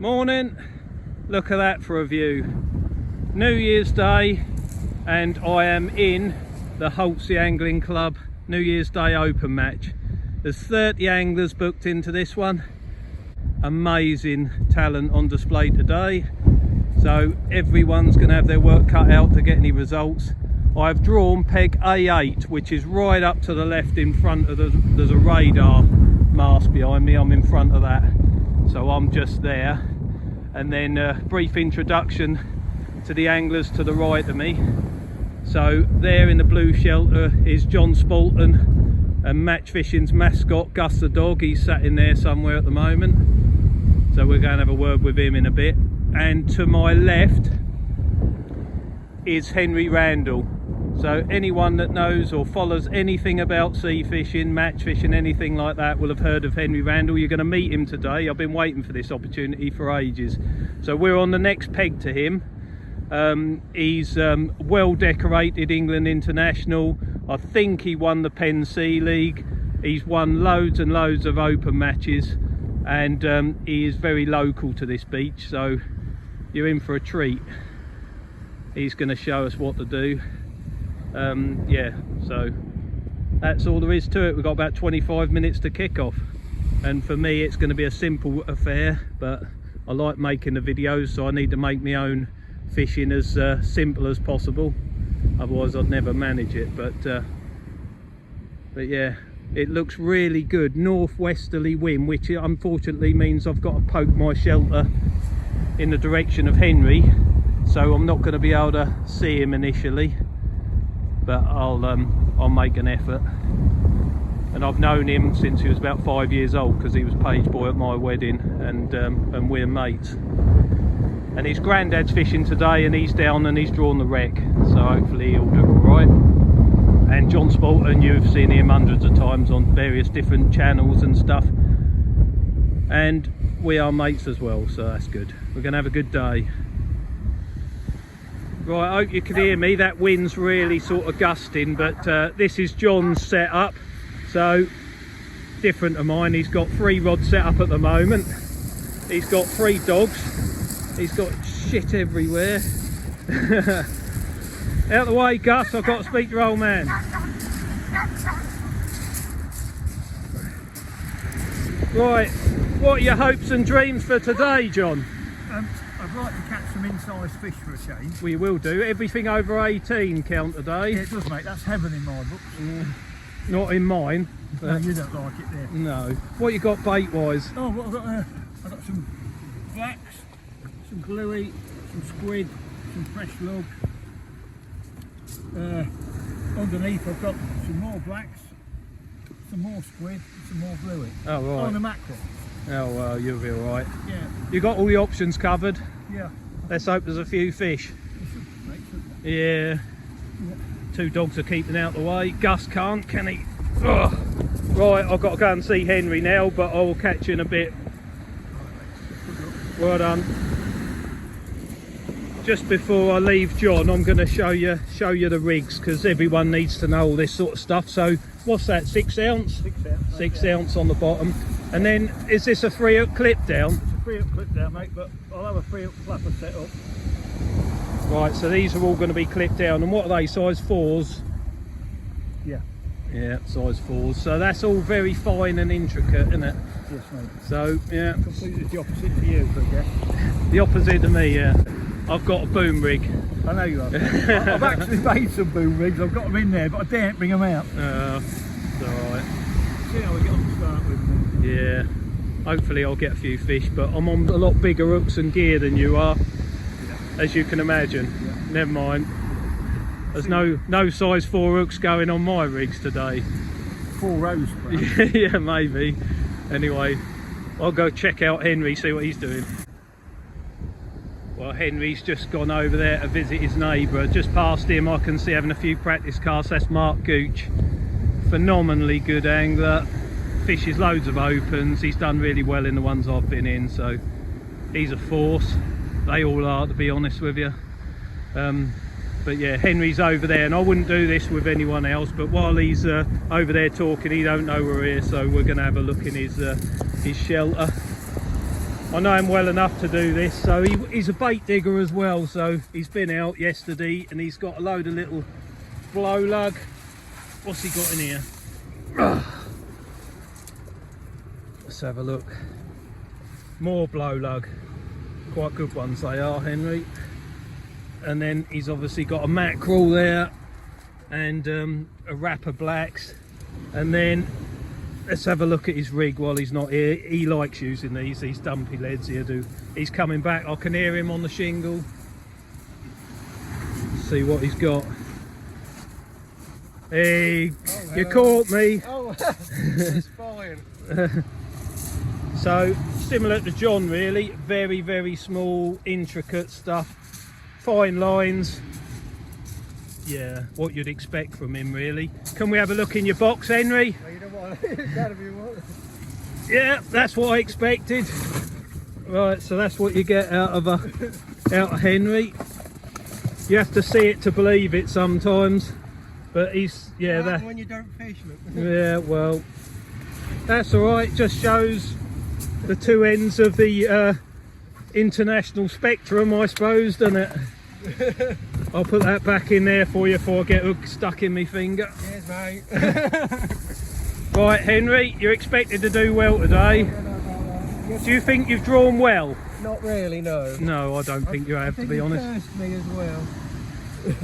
Morning. Look at that for a view. New Year's Day, and I am in the Holtsey Angling Club New Year's Day Open match. There's 30 anglers booked into this one. Amazing talent on display today, so everyone's going to have their work cut out to get any results. I've drawn peg A8, which is right up to the left in front of there's a radar mast behind me. I'm in front of that, so I'm just there. And then a brief introduction to the anglers to the right of me. So there in the blue shelter is John Spalton and Match Fishing's mascot Gus the dog. He's sat in there somewhere at the moment, so we're going to have a word with him in a bit. And to my left is Henry Randall. So anyone that knows or follows anything about sea fishing, match fishing, anything like that will have heard of Henry Randall. You're going to meet him today. I've been waiting for this opportunity for ages. So we're on the next peg to him. He's well decorated England international. I think he won the Penn Sea League. He's won loads and loads of open matches, and he is very local to this beach, so you're in for a treat. He's going to show us what to do. Yeah, so that's all there is to it. We've got about 25 minutes to kick off, and for me it's going to be a simple affair, but I like making the videos, so I need to make my own fishing as simple as possible, otherwise I'd never manage it. But yeah, it looks really good. Northwesterly wind, which unfortunately means I've got to poke my shelter in the direction of Henry, so I'm not going to be able to see him initially, but I'll make an effort. And I've known him since he was about 5 years old, because he was page boy at my wedding, and we're mates. And his granddad's fishing today, and he's down and he's drawn the wreck, so hopefully he'll do all right. And John Spalton, you've seen him hundreds of times on various different channels and stuff, and we are mates as well, so that's good. We're going to have a good day. Right, I hope you can hear me. That wind's really sort of gusting, but this is John's setup, so different to mine. He's got 3 rods set up at the moment. He's got 3 dogs. He's got shit everywhere. Out the way, Gus, I've got to speak to your old man. Right, what are your hopes and dreams for today, John? I'd like to catch some incised fish for a change. We will do. Everything over 18 count today. Yeah, it does, mate. That's heaven in my books. Not in mine. No, you don't like it there. No. What you got bait-wise? Oh, well, I've got some blacks, some bluey, some squid, some fresh lug. Underneath I've got some more blacks, some more squid, and some more bluey. Oh, right. Oh, and a mackerel. Oh, well, you'll be all right. Yeah. You got all the options covered? Yeah. Let's hope there's a few fish. Yeah. 2 dogs are keeping out the way. Gus can't, can he? Ugh. Right, I've got to go and see Henry now, but I will catch you in a bit. Well done. Just before I leave John, I'm going to show you the rigs, because everyone needs to know all this sort of stuff. So what's that, 6 ounce? 6 ounce. 6 ounce on the bottom. And then is this a 3-hook clip down? It's a 3-hook clip down, mate, but I'll have a 3-hook flapper set up. Right, so these are all going to be clipped down. And what are they, size 4s? Yeah. Yeah, size 4s. So that's all very fine and intricate, isn't it? Yes, mate. So, yeah. Completely the opposite to you, I guess. The opposite to me, yeah. I've got a boom rig. I know you have. I've actually made some boom rigs. I've got them in there, but I daren't bring them out. It's alright. See how we get on to start with. Yeah. Hopefully I'll get a few fish, but I'm on a lot bigger hooks and gear than you are, as you can imagine. Yeah. Never mind. There's no size 4 hooks going on my rigs today. 4 rows, perhaps. Yeah, maybe. Anyway, I'll go check out Henry, see what he's doing. Well, Henry's just gone over there to visit his neighbour. Just past him I can see having a few practice casts. That's Mark Gooch. Phenomenally good angler. Fishes loads of opens. He's done really well in the ones I've been in, so he's a force. They all are, to be honest with you. But yeah, Henry's over there, and I wouldn't do this with anyone else, but while he's over there talking, he don't know we're here, so we're going to have a look in his shelter. I know him well enough to do this. So he's a bait digger as well, so he's been out yesterday and he's got a load of little blow lug. What's he got in here? Let's have a look. More blow lug, quite good ones they are, Henry. And then he's obviously got a mackerel there and a wrap of blacks. And then let's have a look at his rig while he's not here. He likes using these dumpy leads here. He's coming back. I can hear him on the shingle. See what he's got. Hey, oh, you caught me. Oh, it's fine. So similar to John, really. Very, very small, intricate stuff. Fine lines. Yeah, what you'd expect from him, really. Can we have a look in your box, Henry? Well, you don't want it's gotta be one. Yeah, that's what I expected. Right, so that's what you get out of Henry. You have to see it to believe it sometimes. But he's, yeah, that. When you don't fish, look. Yeah, well, that's all right. Just shows the two ends of the international spectrum, I suppose, doesn't it? I'll put that back in there for you before I get hook stuck in my finger. Yes, mate. Right, Henry, you're expected to do well today. Do you think you've drawn well? Not really, no. No, I don't think you have, to be honest. Cursed me as well.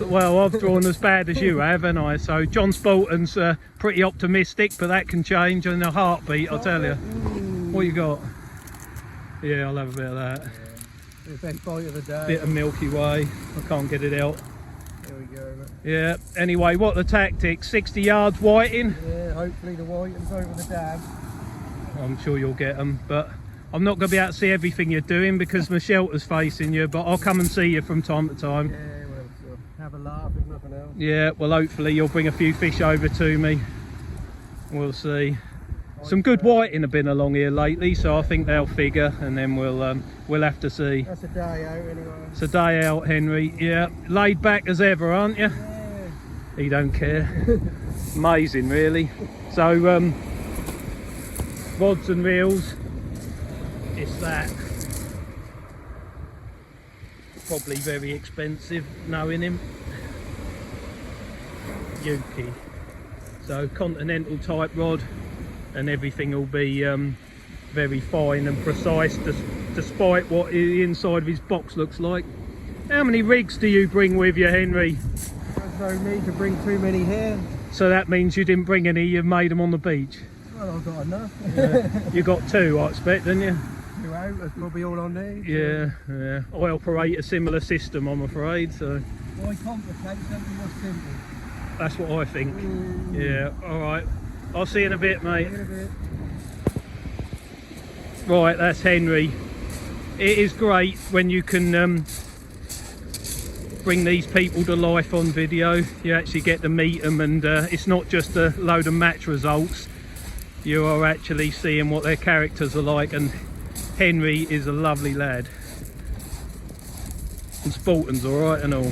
Well, I've drawn as bad as you have, haven't I? So John Spalton's pretty optimistic, but that can change in a heartbeat, I'll tell you. What you got? Yeah, I'll have a bit of that. Yeah. The best bite of the day. Bit of Milky Way. I can't get it out. There we go. Mate. Yeah. Anyway, what are the tactics? 60 yards whiting. Yeah, hopefully the whiting's over the dam. I'm sure you'll get them, but I'm not going to be able to see everything you're doing because my shelter's facing you. But I'll come and see you from time to time. Yeah, well, we'll have a laugh if nothing else. Yeah. Well, hopefully you'll bring a few fish over to me. We'll see. Some good whiting have been along here lately, so I think they'll figure, and then we'll have to see. That's a day out anyway. It's a day out, Henry. Yeah, laid back as ever, aren't you? Yeah. He don't care. Amazing, really. So rods and reels, it's that. Probably very expensive, knowing him. Yuki. So continental type rod. And everything will be very fine and precise, despite what the inside of his box looks like. How many rigs do you bring with you, Henry? There's no need to bring too many here. So that means you didn't bring any, you've made them on the beach? Well, I've got enough. Yeah. You got two, I expect, didn't you? Two out, that's probably all I need. Yeah, yeah. I operate a similar system, I'm afraid, so... Why complicate something more simple? That's what I think. Yeah, alright. I'll see you in a bit, mate. In a bit. Right, that's Henry. It is great when you can bring these people to life on video. You actually get to meet them, and it's not just a load of match results. You are actually seeing what their characters are like, and Henry is a lovely lad. And Spalton's alright and all.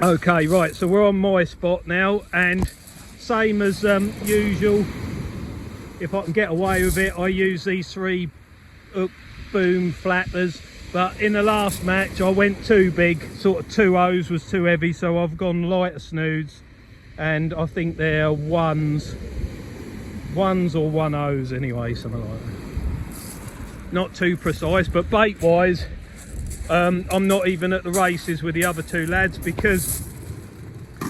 Okay, right, so we're on my spot now, and same as usual, if I can get away with it, I use these three hook boom flappers. But in the last match I went too big, sort of 2 O's was too heavy, so I've gone lighter snoods, and I think they're ones or 1 O's anyway, something like that. Not too precise, but bait wise I'm not even at the races with the other two lads, because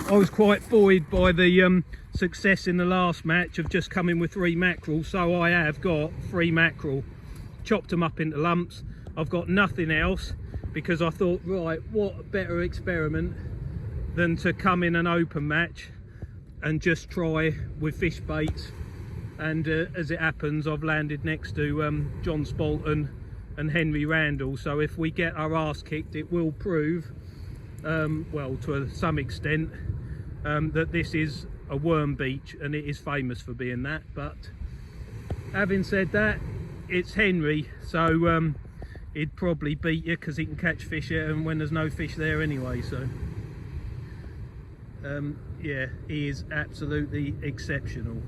I was quite buoyed by the success in the last match of just coming with 3 mackerel. So I have got 3 mackerel, chopped them up into lumps. I've got nothing else, because I thought, right, what a better experiment than to come in an open match and just try with fish baits. And as it happens, I've landed next to John Spalton and Henry Randall, so if we get our arse kicked, it will prove, well, to some extent, that this is a worm beach, and it is famous for being that. But having said that, it's Henry, so he'd probably beat you because he can catch fish here and when there's no fish there anyway. So yeah, he is absolutely exceptional.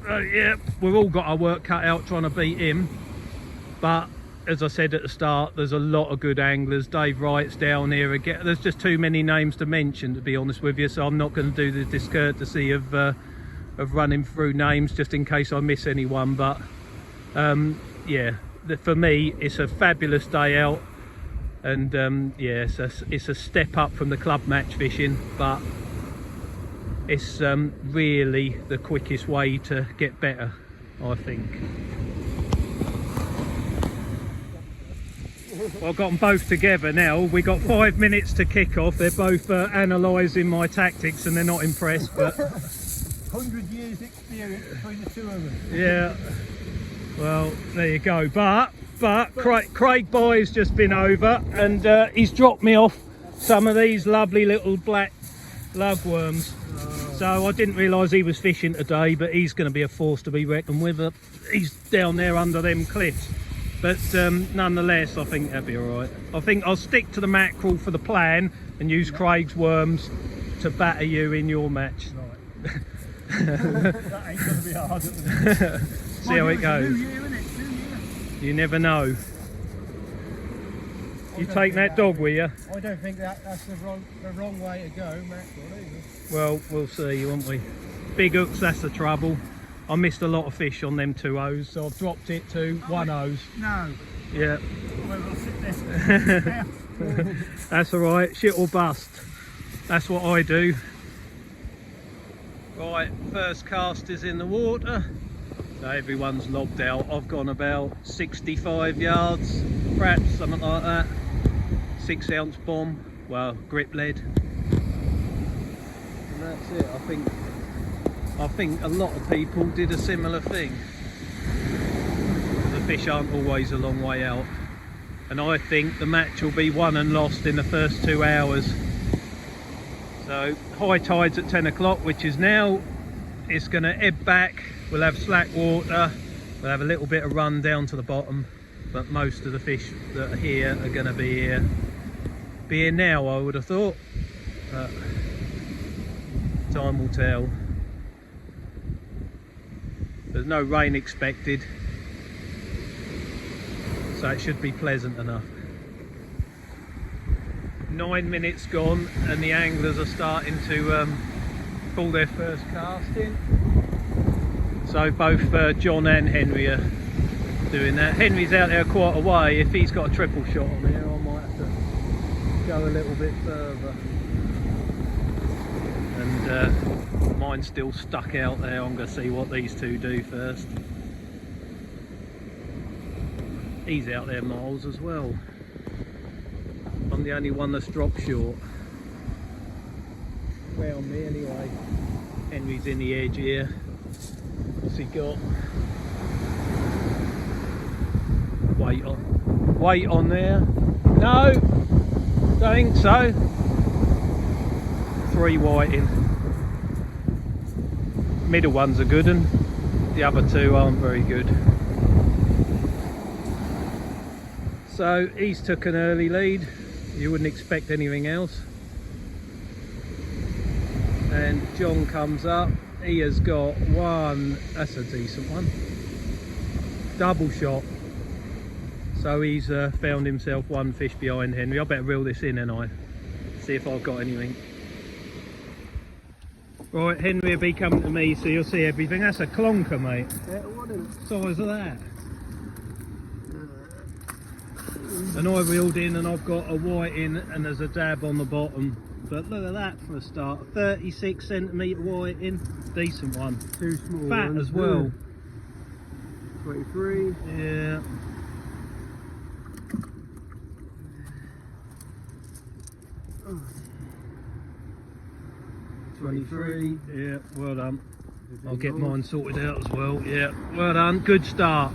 Yeah, we've all got our work cut out trying to beat him, but as I said at the start, there's a lot of good anglers. Dave Wright's down here again. There's just too many names to mention, to be honest with you, so I'm not going to do the discourtesy of running through names just in case I miss anyone. But yeah, for me it's a fabulous day out, and yeah, it's a step up from the club match fishing, but it's really the quickest way to get better, I think. Well, I've got them both together now. We got 5 minutes to kick off. They're both analysing my tactics and they're not impressed, but 100 years experience between the two of them. yeah, well, there you go. But Craig Boy's just been over and he's dropped me off some of these lovely little black lugworms. So I didn't realise he was fishing today, but he's going to be a force to be reckoned with. He's down there under them cliffs. But nonetheless, I think that'll be all right. I think I'll stick to the mackerel for the plan and use Craig's worms to batter you in your match. Right. That ain't going to be hard at the minute. See how it goes. New year, isn't it? New year. You never know. You take that dog with you? I don't think that's the wrong way to go, mackerel, either. Well, we'll see, won't we? Big hooks, that's the trouble. I missed a lot of fish on them 2 O's, so I've dropped it to 1 O's. No. Yeah. Well, I'll sit there. That's all right, shit or bust. That's what I do. Right, first cast is in the water. So everyone's logged out. I've gone about 65 yards, perhaps something like that. 6 ounce bomb, well, grip lead. And that's it. I think a lot of people did a similar thing. The fish aren't always a long way out, and I think the match will be won and lost in the first 2 hours. So high tides at 10 o'clock, which is now. It's going to ebb back. We'll have slack water. We'll have a little bit of run down to the bottom, but most of the fish that are here are going to be here now, I would have thought, but time will tell. There's no rain expected, so it should be pleasant enough. 9 minutes gone and the anglers are starting to pull their first cast in. So both John and Henry are doing that. Henry's out there quite a way. If he's got a triple shot on here, I might have to go a little bit further. And mine's still stuck out there. I'm going to see what these two do first. He's out there miles as well. I'm the only one that's dropped short. Round me anyway. Henry's in the edge here. What's he got? Weight on there. No, don't think so. 3 whiting. Middle one's a good one. The other 2 aren't very good. So he's took an early lead. You wouldn't expect anything else. And John comes up. He has got one. That's a decent one. Double shot. So he's found himself 1 fish behind Henry. I better reel this in, and I see if I've got anything. Right, Henry will be coming to me, so you'll see everything. That's a clonker, mate. Yeah, what is it? Size of that. And I reeled in and I've got a white in and there's a dab on the bottom. But look at that for a start. 36 centimetre white in. Decent one. 2 small Fat ones. as well. 23. Yeah. Oh. 23. Yeah, well done. I'll get mine sorted out as well. Yeah, well done. Good start.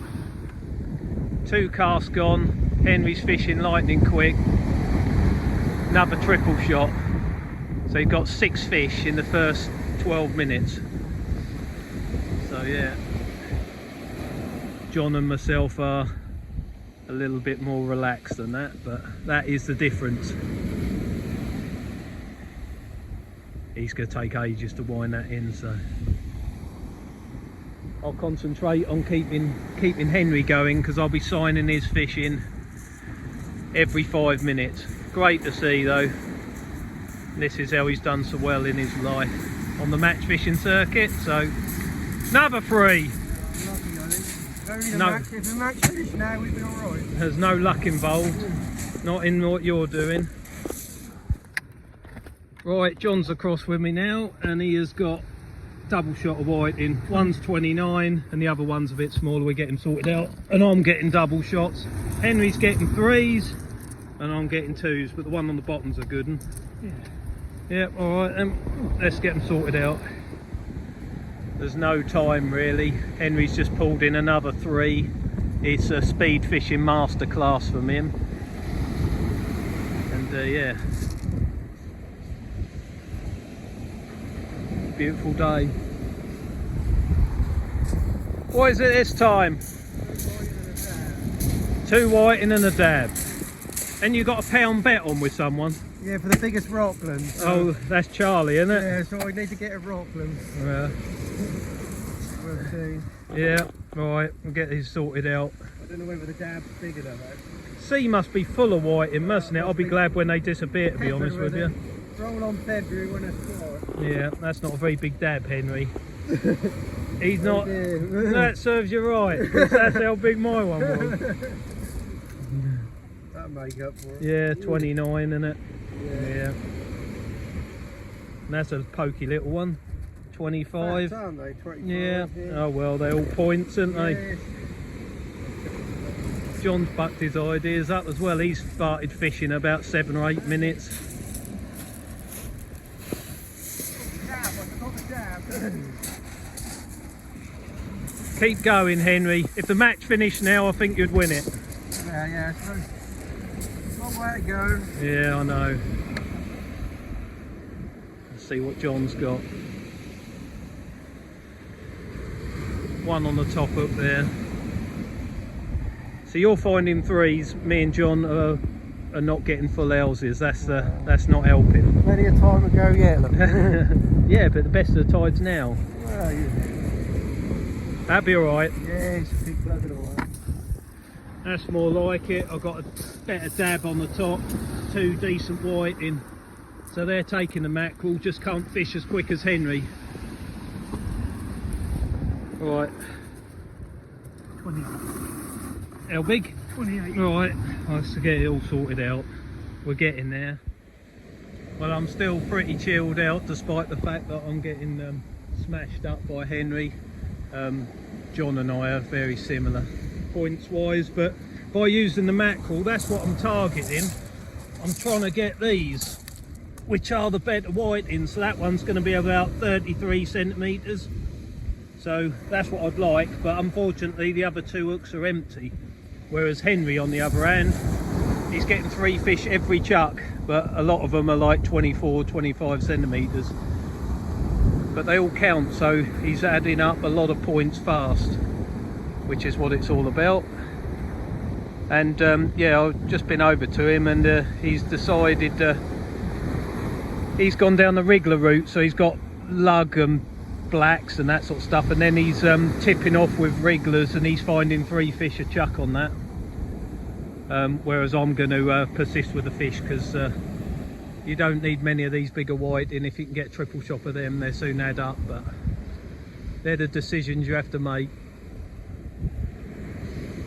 2 casts gone. Henry's fishing lightning quick. Another triple shot. So he got 6 fish in the first 12 minutes. So yeah, John and myself are a little bit more relaxed than that, but that is the difference. He's going to take ages to wind that in, so I'll concentrate on keeping Henry going, because I'll be signing his fish in every 5 minutes. Great to see though. This is how he's done so well in his life on the match fishing circuit. So another 3. No, if the match finished now, we'd be alright. There's no luck involved, not in what you're doing. Right, John's across with me now, and he has got double shot of whiting. One's 29 and the other one's a bit smaller. We get him sorted out, and I'm getting double shots. Henry's getting 3s and I'm getting 2s, but the one on the bottom's a good one. Yeah, alright then, let's get them sorted out. There's no time really. Henry's just pulled in another 3. It's a speed fishing masterclass from him. And yeah, beautiful day. What is it this time? 2 whiting and a dab. And you got a £1 bet on with someone? Yeah, for the biggest Rockland. So. Oh, that's Charlie, isn't it? Yeah, so I need to get a Rockland. Yeah. We'll see. Yeah, right, we'll get these sorted out. I don't know whether the dab's bigger though. Sea must be full of whiting, mustn't it? I'll be glad when they disappear, to be honest with you. Roll on February when it's quiet. Yeah, that's not a very big dab, Henry. He's not. That serves you right, 'cause that's how big my one was. That'll make up for it. Yeah, 29, isn't it? Yeah. And that's a pokey little one. 25. Aren't they? 25, yeah. Oh well, they're all points, aren't they? Yes. John's bucked his ideas up as well. He's started fishing about 7 or 8 minutes. Keep going, Henry. If the match finished now, I think you'd win it. Yeah, so long way to go. Yeah, I know. Let's see what John's got. One on the top up there. So you're finding 3s. Me and John are not getting full houses. That's not helping. Plenty of time to go yet. Look. Yeah, but the best of the tide's now. Well, yeah. That'd be alright. Yeah, it's a big bloody alright. That's more like it. I've got a better dab on the top, 2 decent whiting. So they're taking the mackerel, just can't fish as quick as Henry. Right. 28. How big? 28. Right, let's get it all sorted out. We're getting there. Well, I'm still pretty chilled out despite the fact that I'm getting smashed up by Henry. John and I are very similar points wise, but by using the mackerel, that's what I'm targeting. I'm trying to get these, which are the better whiting. So that one's going to be about 33 centimetres. So that's what I'd like, but unfortunately the other 2 hooks are empty. Whereas Henry, on the other hand, he's getting 3 fish every chuck, but a lot of them are like 24, 25 centimetres. But they all count, so he's adding up a lot of points fast, which is what it's all about. And yeah, I've just been over to him, and he's decided he's gone down the wriggler route, so he's got lug and blacks and that sort of stuff, and then he's tipping off with wrigglers, and he's finding 3 fish a chuck on that. Whereas I'm going to persist with the fish, because you don't need many of these bigger whiting. If you can get triple chop of them, they soon add up, but they're the decisions you have to make.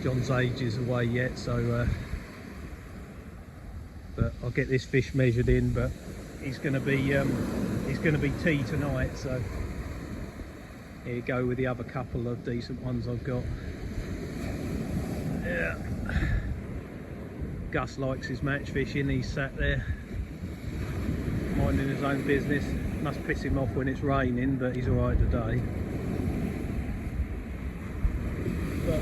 John's age is away yet, so but I'll get this fish measured in. But he's going to be T tonight, so here you go with the other couple of decent ones I've got. Yeah, Gus likes his match fishing. He's sat there minding his own business. Must piss him off when it's raining, but he's alright today. But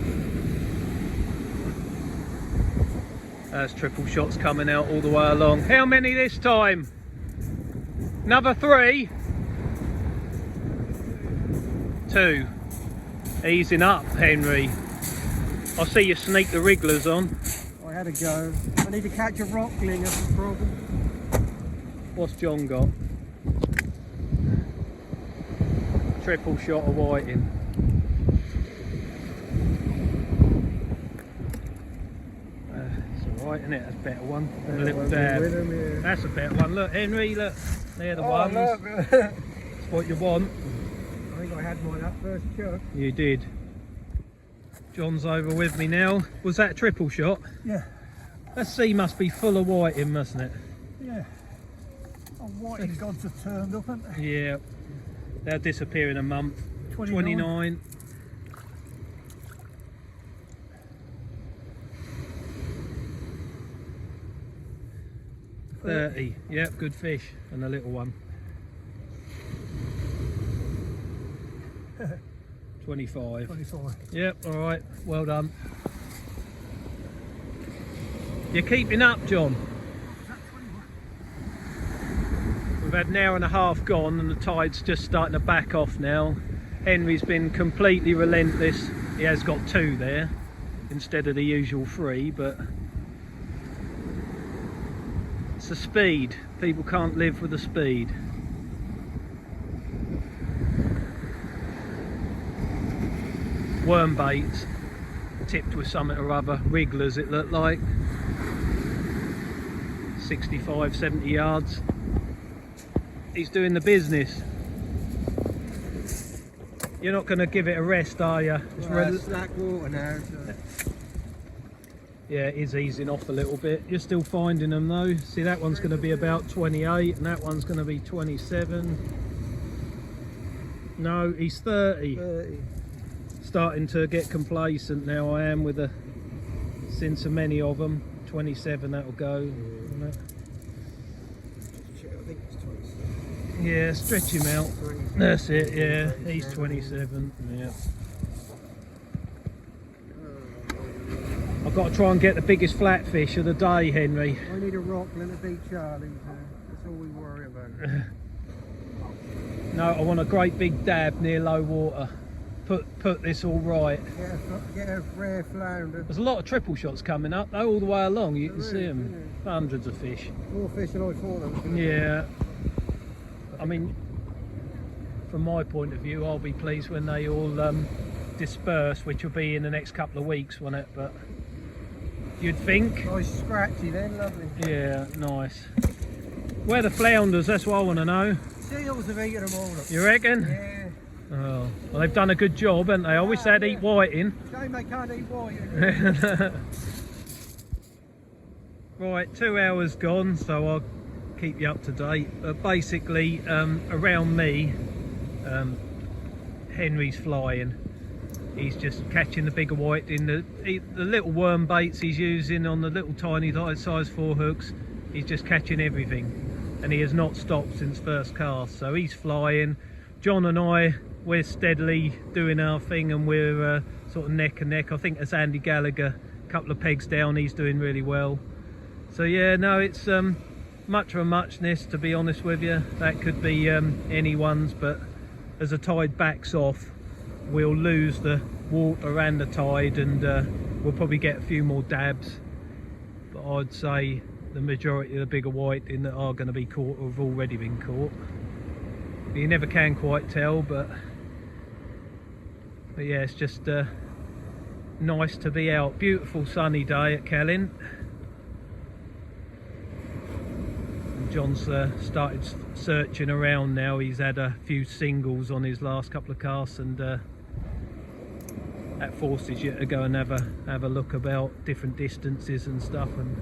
there's triple shots coming out all the way along. How many this time? Another 3? 2. Easing up, Henry. I see you sneak the wrigglers on. I had a go. I need to catch a rockling, that's the problem. What's John got? Triple shot of whiting. right, isn't it? That's a better one. A Better little one dab. with 'em, yeah. That's a better one. Look, Henry, look. They're the ones. Look. That's what you want. I think I had mine up first chuck. You did. John's over with me now. Was that a triple shot? Yeah. That sea must be full of whiting, mustn't it? Yeah. Oh, whiting gods have turned up, haven't they? Yeah. They'll disappear in a month. 29. 30. Yep, good fish. And a little one. 25. 24. Yep, alright. Well done. You're keeping up, John. We've had an hour and a half gone and the tide's just starting to back off now. Henry's been completely relentless. He has got 2 there instead of the usual 3, but it's the speed. People can't live with the speed. Worm baits, tipped with something or other, wrigglers it looked like. 65, 70 yards. He's doing the business. You're not going to give it a rest, are you? Well, it's slack water now. So. Yeah, it is easing off a little bit. You're still finding them though. See, that one's going to be about 28 and that one's going to be 27. No, he's 30. 30. Starting to get complacent now, I am, with a seen so many of them. 27, that'll go. Yeah. I think it's 27. Yeah, stretch him out. 27. That's it, yeah. He's 27. Yeah. I've got to try and get the biggest flatfish of the day, Henry. I need a rockland to beat Charlie's. That's all we worry about. No, I want a great big dab near low water. Put this all right. Get a rare flounder. There's a lot of triple shots coming up though, all the way along. You can There see is, them. Hundreds of fish. More fish than I thought there was going to Yeah. I mean, from my point of view, I'll be pleased when they all disperse, which will be in the next couple of weeks, won't it? But you'd think. be. Nice scratchy then, lovely. Yeah, nice. Where the flounders? That's what I want to know. Seals have eaten them all up. You reckon? Yeah. Oh, well, they've done a good job, haven't they? I wish they'd eat whiting. Shame they can't eat white. Right, 2 hours gone, so I'll keep you up to date. Basically, around me, Henry's flying. He's just catching the bigger white in the little worm baits he's using on the little tiny size 4 hooks. He's just catching everything, and he has not stopped since first cast. So he's flying. John and I, we're steadily doing our thing, and we're sort of neck and neck. I think that's Andy Gallagher, a couple of pegs down. He's doing really well. So yeah, no, it's much of a muchness, to be honest with you. That could be anyone's, but as the tide backs off, we'll lose the water and the tide, and we'll probably get a few more dabs. But I'd say the majority of the bigger whiting that are going to be caught have already been caught. You never can quite tell, but yeah, it's just nice to be out. Beautiful sunny day at Kellin. John's started searching around now. He's had a few singles on his last couple of casts, and that forces you to go and have a look about different distances and stuff. And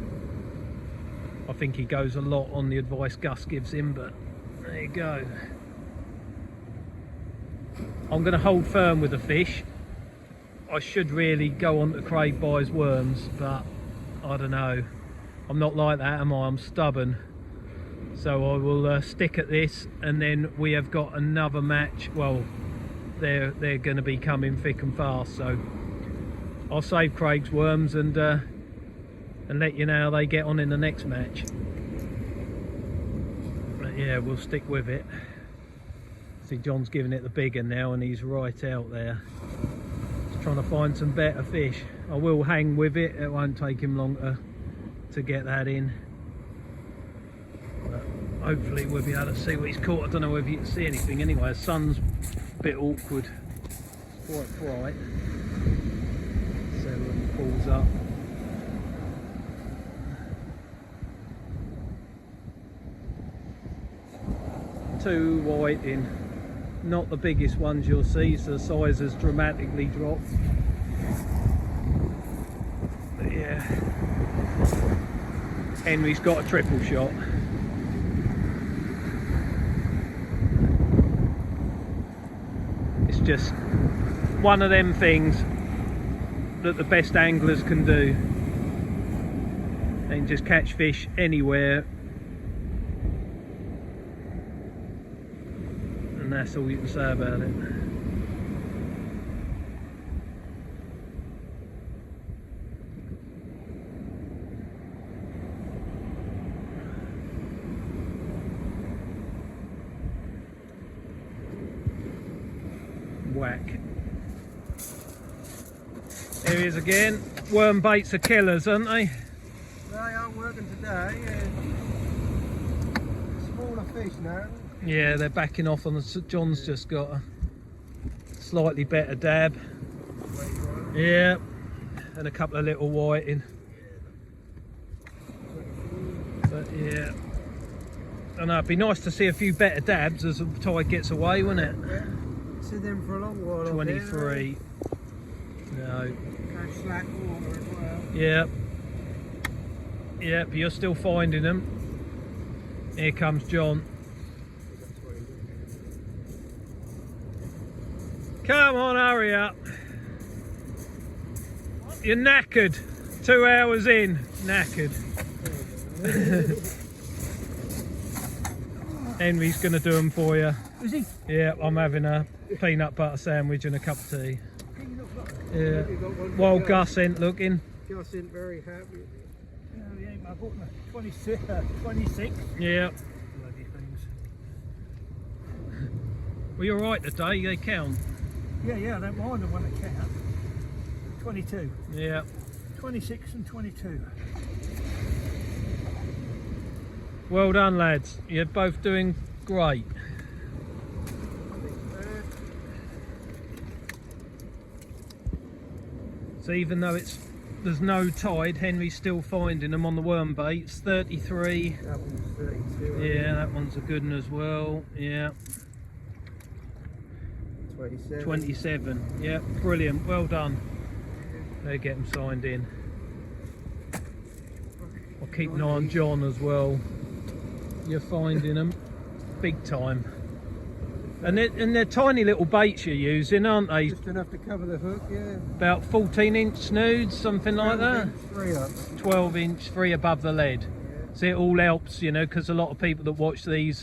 I think he goes a lot on the advice Gus gives him, but there you go. I'm going to hold firm with the fish. I should really go on to Craig Buys worms, but I don't know. I'm not like that, am I? I'm stubborn. So I will stick at this, and then we have got another match. Well, they're going to be coming thick and fast, so I'll save Craig's worms and let you know how they get on in the next match. But yeah, we'll stick with it. See, John's giving it the bigger now, and he's right out there. He's trying to find some better fish. I will hang with it. It won't take him long to get that in. But hopefully we'll be able to see what he's caught. I don't know whether you can see anything anyway. The sun's a bit awkward. It's quite bright. So when it pulls up. 2 whiting. Not the biggest ones you'll see, so the size has dramatically dropped. But yeah, Henry's got a triple shot. It's just one of them things that the best anglers can do. They can just catch fish anywhere, and that's all you can say about it. Whack. Here he is again. Worm baits are killers, aren't they? They aren't working today. Smaller fish now. Yeah, they're backing off on the... John's just got a slightly better dab. Yeah, and a couple of little whiting. But yeah, I know, it'd be nice to see a few better dabs as the tide gets away, wouldn't it? Yeah. See them for a long while. 23. No. Go slack water as well. Yep. Yep, you're still finding them. Here comes John. Come on, hurry up. You're knackered. 2 hours in, knackered. Henry's going to do them for you. Is he? Yeah, I'm having a peanut butter sandwich and a cup of tea. Yeah. While Gus ain't looking. Gus isn't very happy. I bought them 26. Yeah. Bloody things. Well, you're right today, they count. Yeah, I don't mind them when they count. 22. Yeah. 26 and 22. Well done, lads. You're both doing great. So even though there's no tide, Henry's still finding them on the worm baits. 33. That one's 32. Yeah, that one's a good one as well. Yeah. 27. 27. Yeah, brilliant. Well done. They get them signed in. I'll keep an eye on John as well. You're finding them big time. And they're tiny little baits you're using, aren't they? Just enough to cover the hook, yeah. About 14-inch snoods, something like that. 3 up. 12-inch, 3 above the lead. Yeah. So it all helps, you know, because a lot of people that watch these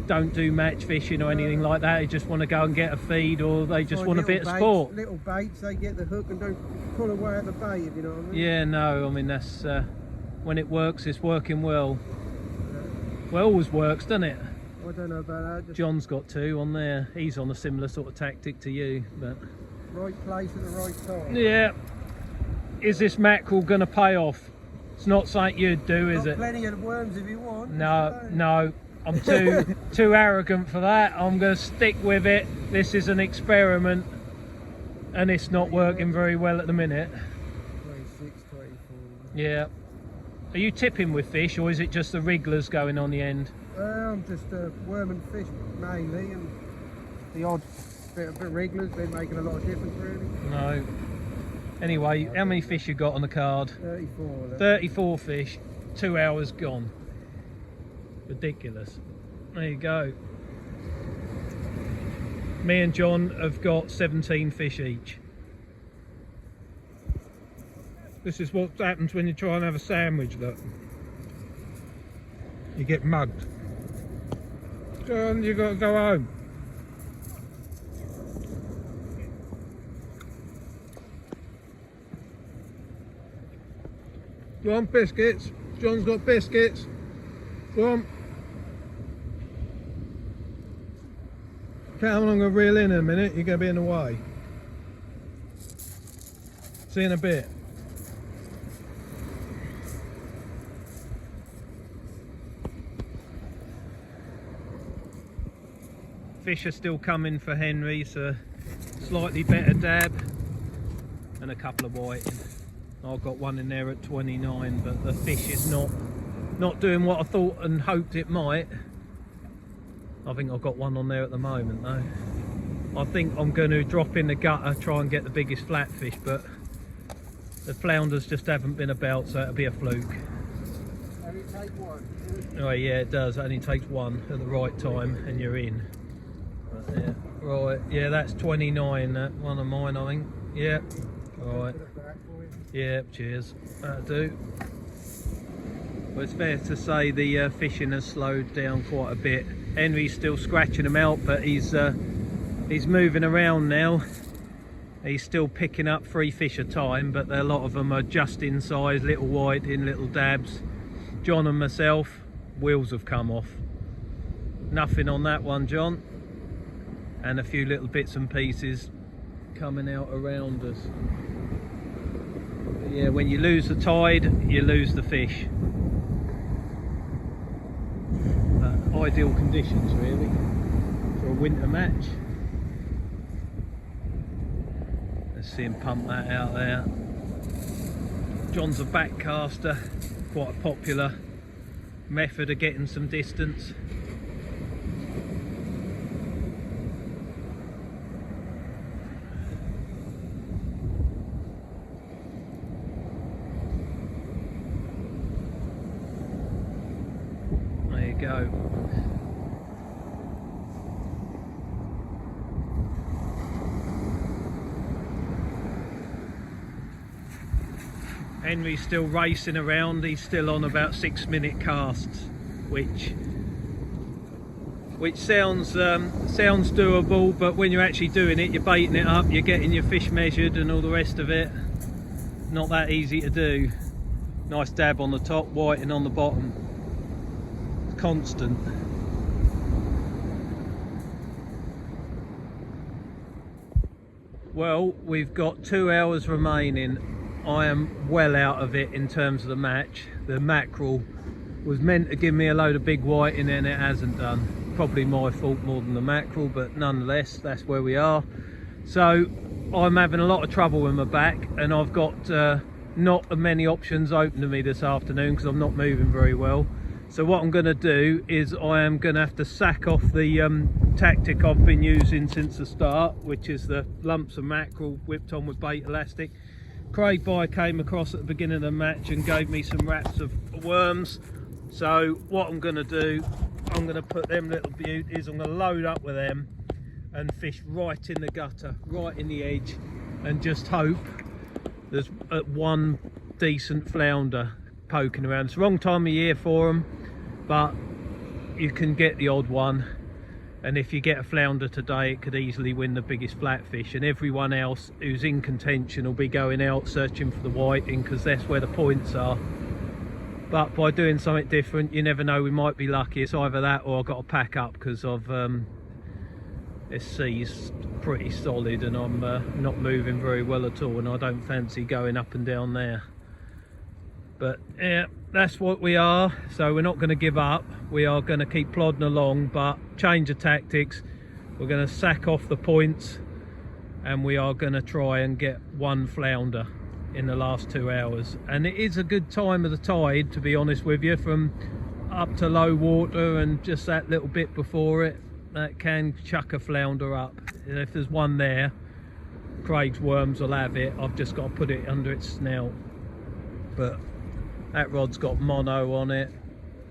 don't do match fishing or anything like that. They just want to go and get a feed, or they just want a bit of sport. Little baits, they get the hook and don't pull away at the bait, if you know what I mean. Yeah, no, I mean, that's when it works, it's working well. Well, it always works, doesn't it? I don't know about that. Just John's got 2 on there. He's on a similar sort of tactic to you, but right place at the right time. yeah. Is this mackerel going to pay off? It's not something you'd do, is it? Plenty of worms if you want. No. I'm too arrogant for that. I'm going to stick with it. This is an experiment, and it's not working very well at the minute. 26, 24. Yeah. Are you tipping with fish, or is it just the wrigglers going on the end? I'm just worm and fish mainly, and the odd bit of wrigglers been making a lot of difference really. No. Anyway, how many fish you got on the card? 34. 34 fish, 2 hours gone. Ridiculous. There you go. Me and John have got 17 fish each. This is what happens when you try and have a sandwich, look. You get mugged. John, you got to go home. Go on, biscuits. John's got biscuits. Go on. Come on, I'm going to reel in a minute. You're going to be in the way. See you in a bit. Fish are still coming for Henry, so slightly better dab and a couple of whiting. I've got one in there at 29, but the fish is not doing what I thought and hoped it might. I think I've got one on there at the moment though. I think I'm going to drop in the gutter, try and get the biggest flatfish, but the flounders just haven't been about, so it'll be a fluke. Only take one. Oh yeah, it does. It only takes one at the right time and you're in. Yeah. Right, yeah, that's 29, that one of mine, I think. Yeah. Right. Yeah, cheers. That'll do. Well, it's fair to say the fishing has slowed down quite a bit. Henry's still scratching them out, but he's moving around now. He's still picking up 3 fish a time, but a lot of them are just in size, little white in little dabs. John and myself, wheels have come off. Nothing on that one, John. And a few little bits and pieces coming out around us. But yeah, when you lose the tide, you lose the fish. Ideal conditions really for a winter match. Let's see him pump that out there. John's a backcaster, quite a popular method of getting some distance. There you go. Henry's still racing around. He's still on about 6-minute casts, which sounds doable, but when you're actually doing it, you're baiting it up, you're getting your fish measured and all the rest of it. Not that easy to do. Nice dab on the top, whiting on the bottom. It's constant. Well, we've got 2 hours remaining. I am well out of it in terms of the match. The mackerel was meant to give me a load of big whiting and it hasn't done. Probably my fault more than the mackerel, but nonetheless, that's where we are. So I'm having a lot of trouble with my back, and I've got not many options open to me this afternoon because I'm not moving very well. So what I'm going to do is I am going to have to sack off the tactic I've been using since the start, which is the lumps of mackerel whipped on with bait elastic. Craig Bye came across at the beginning of the match and gave me some wraps of worms. So what I'm going to do, I'm going to put them little beauties, I'm going to load up with them and fish right in the gutter, right in the edge, and just hope there's one decent flounder poking around. It's the wrong time of year for them, but you can get the odd one. And if you get a flounder today, it could easily win the biggest flatfish, and everyone else who's in contention will be going out searching for the whiting because that's where the points are. But by doing something different, you never know, we might be lucky. It's either that or I've got to pack up because of this sea's pretty solid and I'm not moving very well at all, and I don't fancy going up and down there. But yeah, that's what we are. So we're not going to give up. We are going to keep plodding along, but change of tactics. We're going to sack off the points and we are going to try and get one flounder in the last 2 hours. And it is a good time of the tide, to be honest with you, from up to low water and just that little bit before it, that can chuck a flounder up. And if there's one there, Craig's worms will have it. I've just got to put it under its snout. But that rod's got mono on it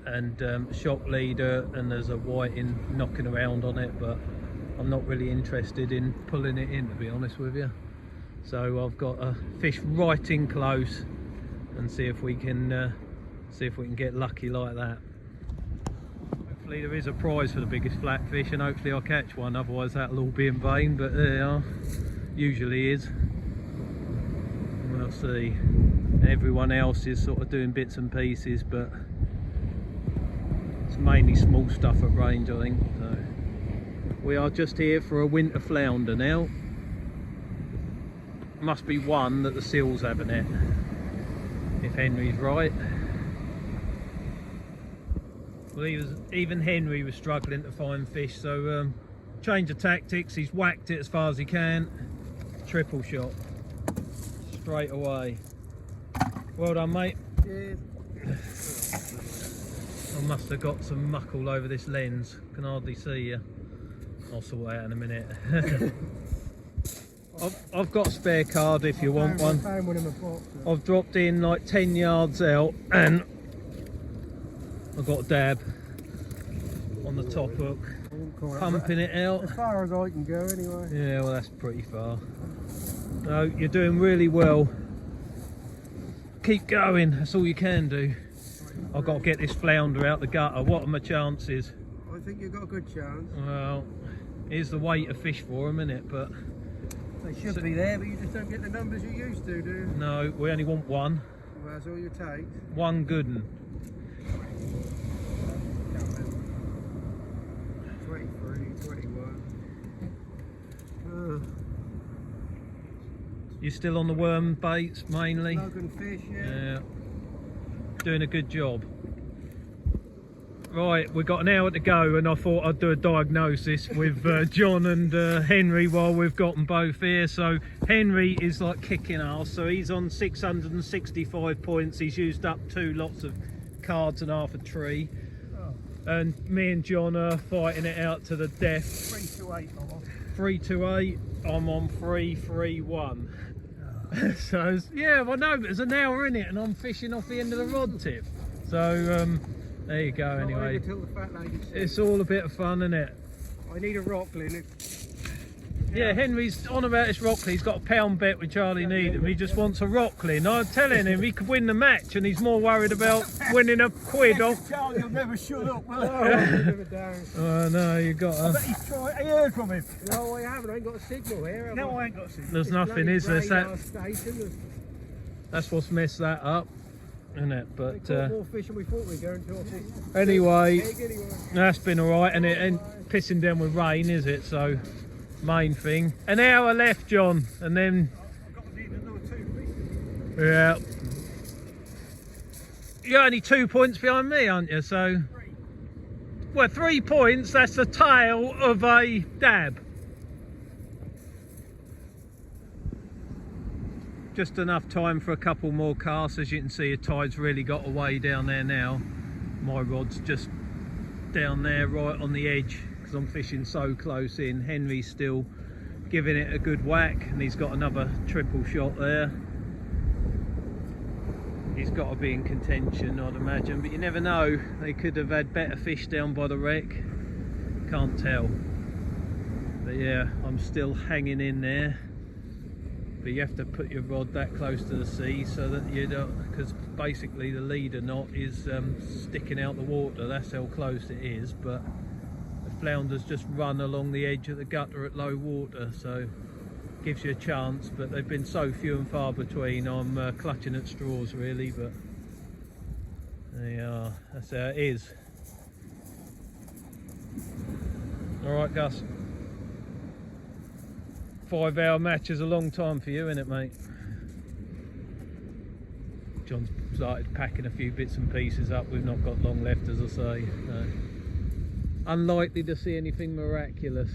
and shock leader, and there's a whiting knocking around on it, but I'm not really interested in pulling it in, to be honest with you. So I've got to fish right in close and see if we can get lucky like that. Hopefully there is a prize for the biggest flatfish, and hopefully I'll catch one, otherwise that'll all be in vain, but there you are. Usually is. We'll see. Everyone else is sort of doing bits and pieces, but it's mainly small stuff at range, I think. So we are just here for a winter flounder now. Must be one that the seals have in it, if Henry's right. Well, even Henry was struggling to find fish, so change of tactics. He's whacked it as far as he can. Triple shot straight away. Well done, mate. Cheers. I must have got some muck all over this lens. Can hardly see you. I'll sort that out in a minute. I've got a spare card if you want one. I found one in my box. I've dropped in like 10 yards out and I've got a dab on the top hook, pumping it out. As far as I can go anyway. Yeah, well that's pretty far. No, you're doing really well. Keep going, that's all you can do. I've got to get this flounder out the gutter. What are my chances? I think you've got a good chance. Well, here's the weight of fish for them, innit? But They should be there, but you just don't get the numbers you used to, do you? no, we only want one. Well, that's all you take. One good one. 23, 21. You're still on the worm baits mainly? Logan fish, yeah. Yeah. Doing a good job. Right, we've got an hour to go and I thought I'd do a diagnosis with John and Henry while we've got them both here. So Henry is like kicking ass, so he's on 665 points. He's used up 2 lots of cards and half a tree. Oh. And me and John are fighting it out to the death. 3 to 8, I'm on. 3 to 8, I'm on 3-3-1. So yeah, well no, there's an hour in it and I'm fishing off the end of the rod tip. So there you go. Anyway, it's all a bit of fun, isn't it? I need a Rockland. Yeah, Henry's on about this Rockley. He's got a £1 bet with Charlie Needham. He just wants a Rockley. And I'm telling him he could win the match and he's more worried about winning a quid off. Charlie will never shut up, will he? Oh no, you got I bet he's trying. I heard from him. No, I haven't. I ain't got a signal here. have No, I? I ain't got to see. There's nothing, is there? Radar station. That's what's messed that up, isn't it? We But caught more fish than we thought we were going to. I think. anyway, Anyway. that's been alright. And it ain't pissing down with rain, is it? So main thing. An hour left, John, and then I've got to need another 2 fish. yeah. You're only 2 points behind me, aren't you? So, 3. well, 3 points. That's the tail of a dab. Just enough time for a couple more casts. As you can see, the tide's really got away down there now. My rod's just down there, right on the edge, because I'm fishing so close in. Henry's still giving it a good whack, and he's got another triple shot there. He's got to be in contention, I'd imagine, but you never know. They could have had better fish down by the wreck. Can't tell. But yeah, I'm still hanging in there. But you have to put your rod that close to the sea so that you don't, because basically the leader knot is sticking out the water. That's how close it is. But the flounders just run along the edge of the gutter at low water, so gives you a chance. But they've been so few and far between. I'm clutching at straws really, but they are. That's how it is. All right, Gus. 5-hour match is a long time for you, isn't it, mate? John's started packing a few bits and pieces up. We've not got long left, as I say. So. Unlikely to see anything miraculous.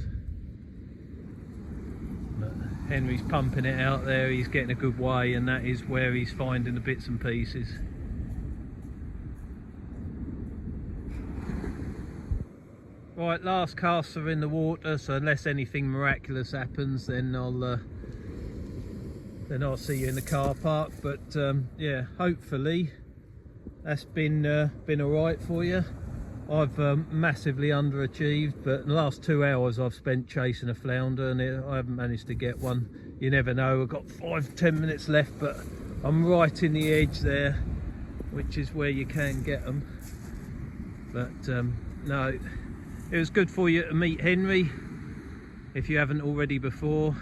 But Henry's pumping it out there. He's getting a good way, and that is where he's finding the bits and pieces. Right, last casts are in the water, so unless anything miraculous happens, then I'll see you in the car park. But yeah, hopefully that's been all right for you. I've massively underachieved, but in the last 2 hours I've spent chasing a flounder, and I haven't managed to get one. You never know. I've got 5-10 minutes left, but I'm right in the edge there, which is where you can get them. But no. It was good for you to meet Henry, if you haven't already before,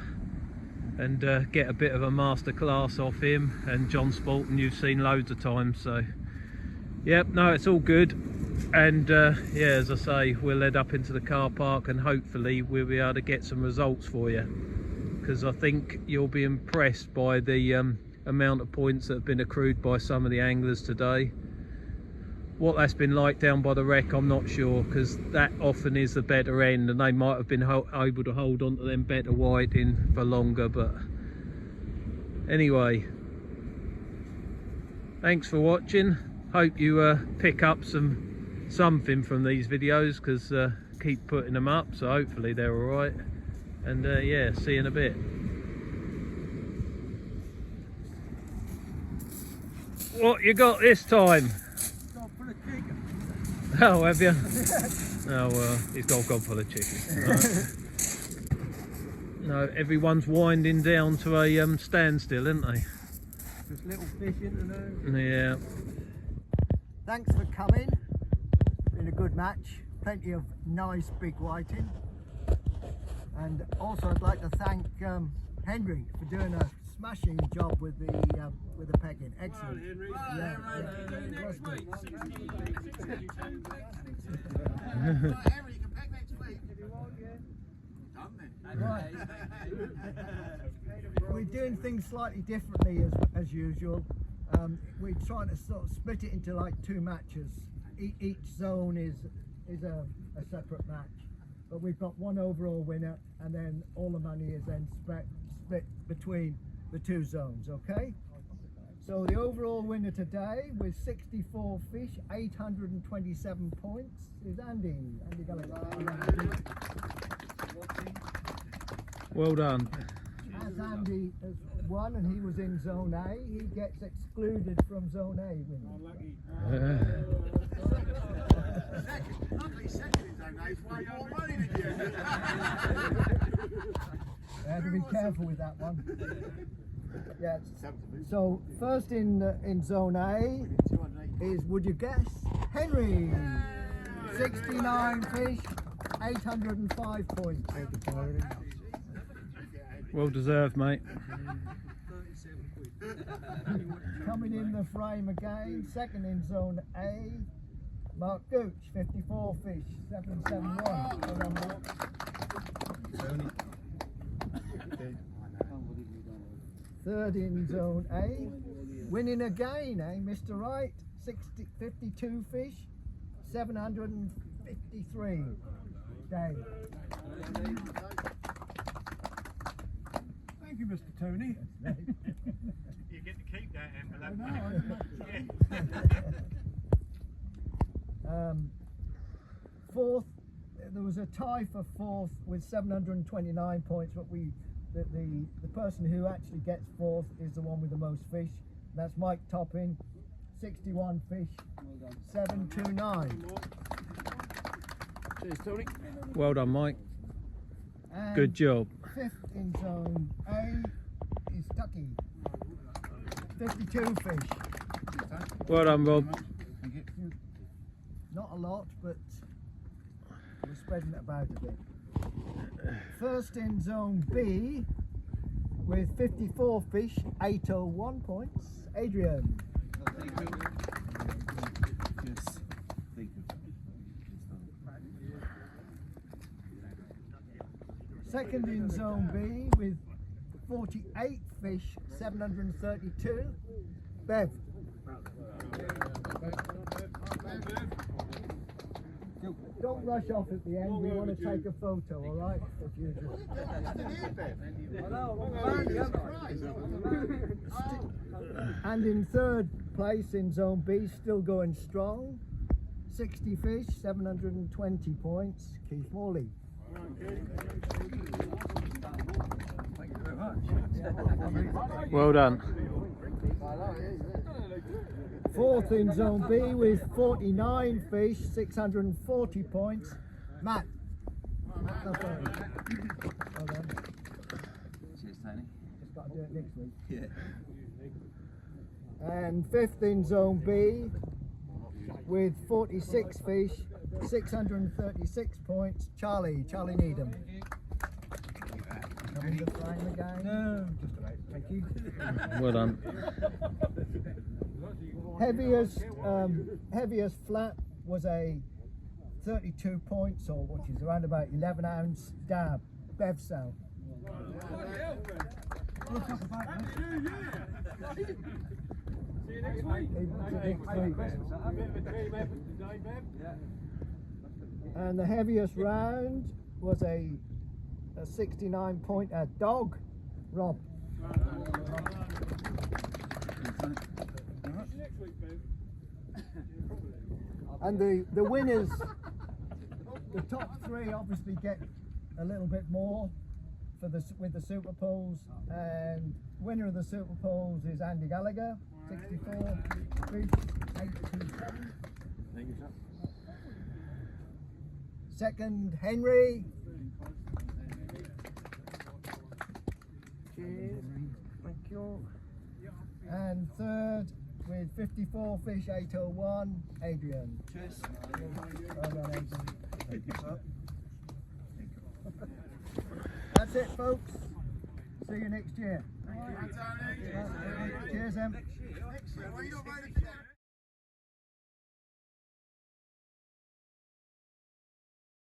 and get a bit of a masterclass off him. And John Spalton you've seen loads of times, so yep, no, it's all good. And yeah, as I say, we'll head up into the car park and hopefully we'll be able to get some results for you, because I think you'll be impressed by the amount of points that have been accrued by some of the anglers today. What that's been like down by the wreck, I'm not sure, because that often is the better end, and they might have been able to hold on to them better whiting for longer. But anyway, thanks for watching. Hope you pick up some something from these videos, because keep putting them up, so hopefully they're all right. And yeah, see you in a bit. What you got this time? Got full of chicken. Oh, have you? Oh well, he's got a gob full of chicken. Right. No, everyone's winding down to a standstill, isn't they? Just little fishing and Yeah. Thanks for coming. Been a good match. Plenty of nice big whiting. And also I'd like to thank Henry for doing a smashing job with the pegging. Excellent. Henry. Yeah, it was good. Henry, you can peg next week if you want, yeah. Right. We're doing things slightly differently as usual. We're trying to sort of split it into like 2 matches. Each zone is a separate match, but we've got one overall winner, and then all the money is then split between the 2 zones. Okay. So the overall winner today with 64 fish, 827 points is Andy. Andy Gallagher. Well done. As Andy has won and he was in Zone A, he gets excluded from Zone A winning. Luckily, second in Zone A is way more money than you. I have to be careful with that one. Yeah. So first in Zone A is, would you guess, Henry. 69 fish, 805 points. Well deserved, mate. Coming in the frame again, second in Zone A, Mark Gooch, 54 fish, 771. Third in Zone A, winning again, Mr. Wright, 52 fish, 753. Dave. Thank you, Mr. Tony. You get to keep that envelope. Fourth, there was a tie for fourth with 729 points, but the person who actually gets fourth is the one with the most fish. That's Mike Toppin, 61 fish, 729. Cheers, Tony. Well done, Mike. And Good job. fifth in Zone A is Ducky, 52 fish. Well done, Rob. Not a lot, but we're spreading it about a bit. First in Zone B with 54 fish, 801 points, Adrian. Second in Zone B with 48 fish, 732, Bev. Don't rush off at the end, we want to take a photo, alright? As usual. And in third place in Zone B, still going strong, 60 fish, 720 points, Keith Morley. Thank you very much. Well done. Fourth in Zone B with 49 fish, 640 points, Matt. Matt Lafferty. Well done. Cheers, Tony. Just got to do it next week. Yeah. And fifth in Zone B with 46 fish, 636 points, Charlie Needham. Coming to the frame again. No, just about. Thank you. Well done. Heaviest flat was a 32 points, or which is around about 11 ounce dab, Bev South. And the heaviest round was a 69 point dog, Rob. And the winners, the top 3 obviously get a little bit more for with the Super Pools, and winner of the Super Pools is Andy Gallagher, 64 fish, 827. Thank you, sir. Second, Henry. Cheers. Thank you. And third, with 54 fish, 801, Adrian. Cheers. Well done, Adrian. Thank you, sir. That's it, folks. See you next year. Cheers, Em.